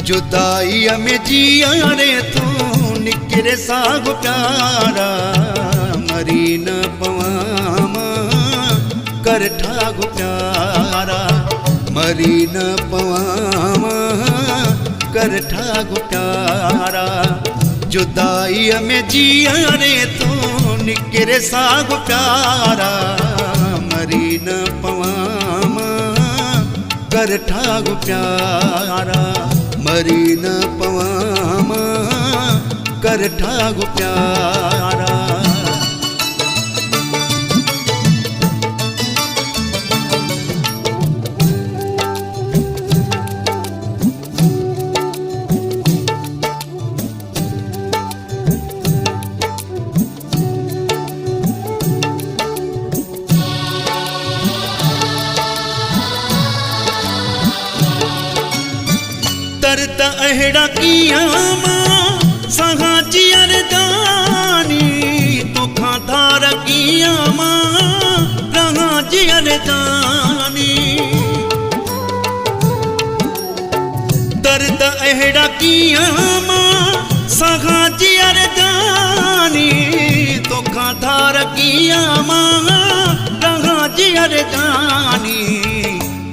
जुदाई में जिया रे तू निकरे साग प्यारा मरी न पवामा कर ठाग प्यारा मरी न पवामा कर ठाग प्यारा जुदाई में जिया रे तू निकरे साग प्यारा मरी न पवामा कर ठाग प्यारा मरी न पवामा कर ठाग प्यारा। दर्द अहड़ा किया मां सहा जियर जानी तो खाधार किया मां रहा जियर जानी दर्द अहड़ा किया मां सहा जियर जानी तो खाधार किया मां रहा जियर जानी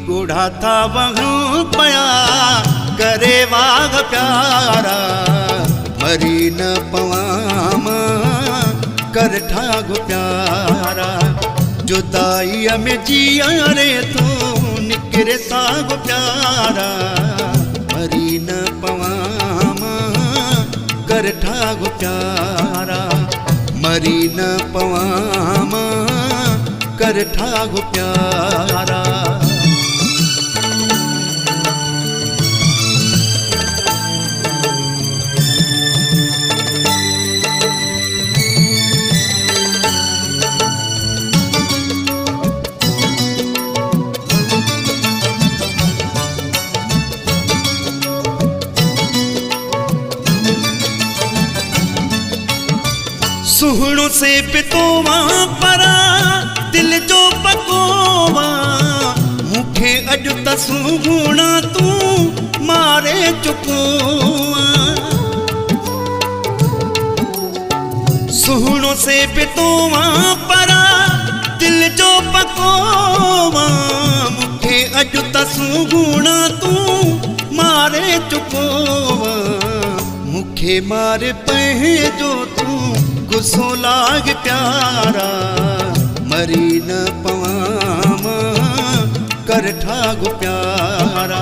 बूढ़ा था वहाँ पया करे वाग प्यारा मरी न पवामा कर ठाग प्यारा जुदाई में जिया रे तू निकरे साग प्यारा मरी न पवामा कर ठाग प्यारा मरी न पवामा कर ठाग प्यारा। सुहणो से पितोवा परा दिल जो पकोवा मुखे अॼु त सुगुणा तू मारे चुकोवा सुहणो से पितोवा परा दिल जो पकोवा मुखे अॼु त सुगुणा तू मारे चुकोवा मुखे मारे पंहिंजो तू गुस्सो लाग प्यारा मरी न पवामा कर ठाग प्यारा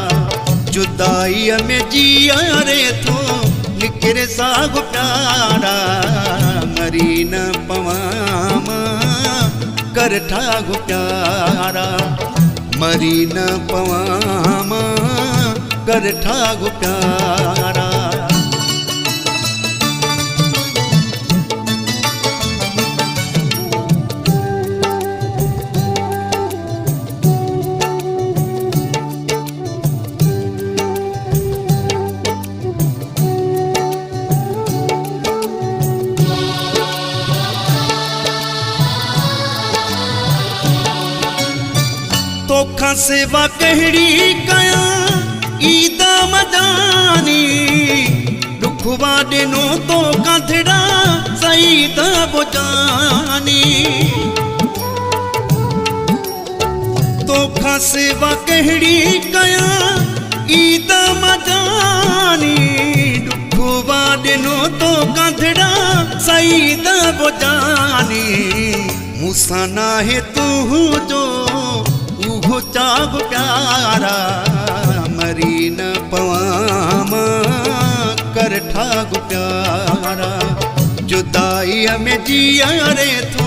जुदाई में जिया रे तू निकरे साग प्यारा मरी न पवामा कर ठाग प्यारा मरी न पवामा कर ठाग प्यारा। तोखा सेवा कहड़ी कया ईदा मदानी दुखवा दिनो तो कांधड़ा सईदा बुजानी तोखा सेवा कहड़ी कया ईदा मदानी दुखवा दिनो तो कांधड़ा सईदा बुजानी मूसा ना है तू जो उहो चाग प्यारा मरी न पवामा कर ठाग प्यारा जुदाई में जिया रे तू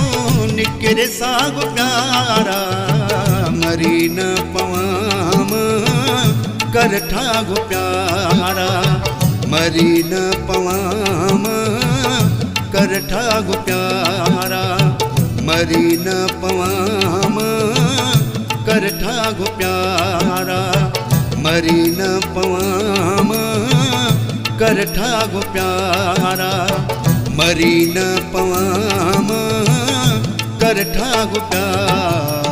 निकरे साग प्यारा मरी न पवामा कर ठाग प्यारा मरी न पवामा कर ठाग प्यारा मरी न पवामा कर ठाग प्यारा मरी न पवामा कर ठाग प्यारा मरी न पवामा कर ठाग प्यारा।